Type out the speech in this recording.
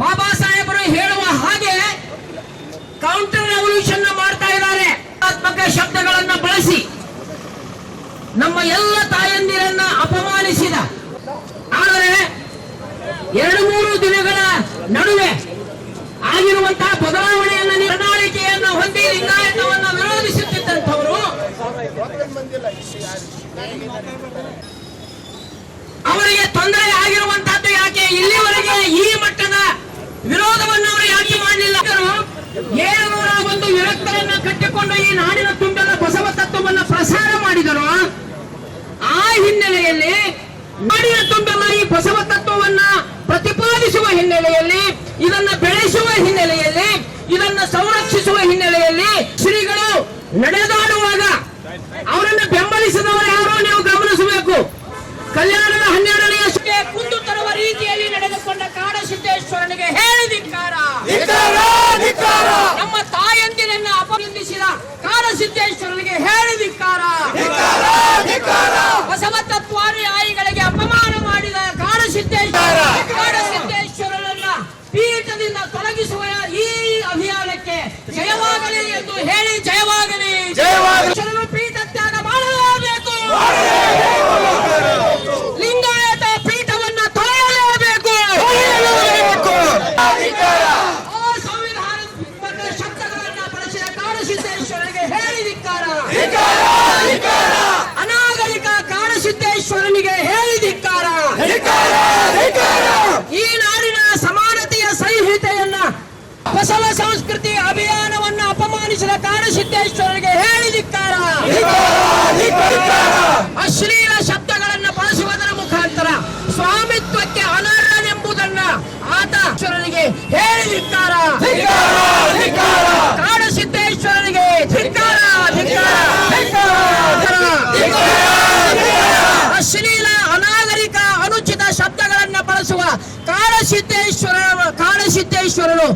ಬಾಬಾ ಸಾಹೇಬರು ಹೇಳುವ ಹಾಗೆ ಕೌಂಟರ್ ರೆವಲ್ಯೂಷನ್ ಮಾಡ್ತಾ ಇದ್ದಾರೆ. ಶಬ್ದಗಳನ್ನ ಬಳಸಿ ನಮ್ಮ ಎಲ್ಲ ತಾಯಂದಿರನ್ನ ಅಪಮಾನಿಸಿದ. ಆದರೆ 2-3 ದಿನಗಳ ನಡುವೆ ಆಗಿರುವಂತಹ ಬದಲಾವಣೆಯನ್ನ ನಿರ್ಣಾಳಿಕೆಯನ್ನು ಹೊಂದಿ ಲಿಂಗಾಯತವನ್ನು ವಿರೋಧಿಸುತ್ತಿದ್ದಂಥವರು ಅವರಿಗೆ ತೊಂದರೆ ಆಗಿರುವಂತಹದ್ದು ಯಾಕೆ? ಇಲ್ಲಿವರೆಗೆ ಈ ಮಟ್ಟದ ವಿರೋಧವನ್ನು ಅವರು ಯಾಕೆ ಮಾಡಲಿಲ್ಲ? 701 ವಿರಕ್ತರನ್ನ ಕಟ್ಟಿಕೊಂಡು ಈ ನಾಡಿನ ತುಂಬಿದ ಬಸವ ತತ್ವವನ್ನು ಪ್ರಸಾರ ಮಾಡಿದರು. ಆ ಹಿನ್ನೆಲೆಯಲ್ಲಿ ನಾಡಿನ ತುಂಬೆಲ್ಲ ಈ ಬಸವ ತತ್ವವನ್ನ ಪ್ರತಿಪಾದಿಸುವ ಹಿನ್ನೆಲೆಯಲ್ಲಿ, ಇದನ್ನ ಬೆಳೆಸುವ ಹಿನ್ನೆಲೆಯಲ್ಲಿ, ಇದನ್ನ ಸಂರಕ್ಷಿಸುವ ಹಿನ್ನೆಲೆಯಲ್ಲಿ ಶ್ರೀಗಳು ನಡೆದಾಡುವಾಗ ಅವರನ್ನು ಬೆಂಬಲಿಸಿದವರು ಯಾರೋ ನೀವು ಗಮನಿಸಬೇಕು. ಕಲ್ಯಾಣದ 12ನೇ ಕುಂದು ತರುವ ರೀತಿಯಲ್ಲಿ ನಡೆದುಕೊಂಡ ಕಾಡಸಿದ್ದೇಶ್ವರನಿಗೆ ಹೇಳಿದಿಕ್ಕಾರ. ನಮ್ಮ ತಾಯಂದಿರನ್ನ ಅಪನಿಂದಿಸಿದ ಕಾಡಸಿದ್ದೇಶ್ವರನಿಗೆ ಹೇಳಿದಿಕ್ಕಾರ. ಬಸವ ತತ್ವಾನುಯಾಯಿಗಳಿಗೆ ಅಪಮಾನ ಮಾಡಿದ ಕಾಡಸಿದ್ದೇಶ್ವರನನ್ನ ಪೀಠದಿಂದ ತೊಲಗಿಸುವ ಈ ಅಭಿಯಾನಕ್ಕೆ ಜಯವಾಗಲಿ ಎಂದು ಹೇಳಿ ಜಯವಾಗಲಿ. ಪೀಠ ತ್ಯಾಗ ಮಾಡಲೇಬೇಕು. ಲಿಂಗಾಯತ ಪೀಠವನ್ನ ತೊರೆಯಲೇಬೇಕು. ಸಂವಿಧಾನದ ಶಬ್ದಗಳನ್ನ ಬಳಸಿದ ಕಾಡಸಿದ್ದೇಶ್ವರನಿಗೆ ಹೇಳಿದಿಕ್ಕಾರ. ಅನಾಗರಿಕ ಕಾಡಸಿದ್ದೇಶ್ವರನಿಗೆ ಹೇಳಿದಿಕ್ಕಾರ. ಈ ನಾಡಿನ ಸಮಾನತೆಯ ಸಂಹಿತೆಯನ್ನ, ಬಸವ ಸಂಸ್ಕೃತಿ ಅಭಿಯಾನವನ್ನ ಅಪಮಾನಿಸಿದ ಕಾಡಸಿದ್ದೇಶ್ವರನಿಗೆ ಹೇಳಿದಿಕ್ಕಾರ. ಅಶ್ಲೀಲ ಶಬ್ದಗಳನ್ನು ಬಳಸುವುದರ ಮುಖಾಂತರ ಸ್ವಾಮಿತ್ವಕ್ಕೆ ಅನರ್ಹನೆಂಬುದನ್ನ ಆತ ಈಶ್ವರನಿಗೆ ಹೇಳಿದಿಕ್ಕಾರ. ಕಾಡಸಿದ್ದೇಶ್ವರನಿಗೆ ಧಿಕ್ಕಾರ. ಅಶ್ಲೀಲ, ಅನಾಗರಿಕ, ಅನುಚಿತ ಶಬ್ದಗಳನ್ನು ಬಳಸುವ ಕಾಡಸಿದ್ದೇಶ್ವರರು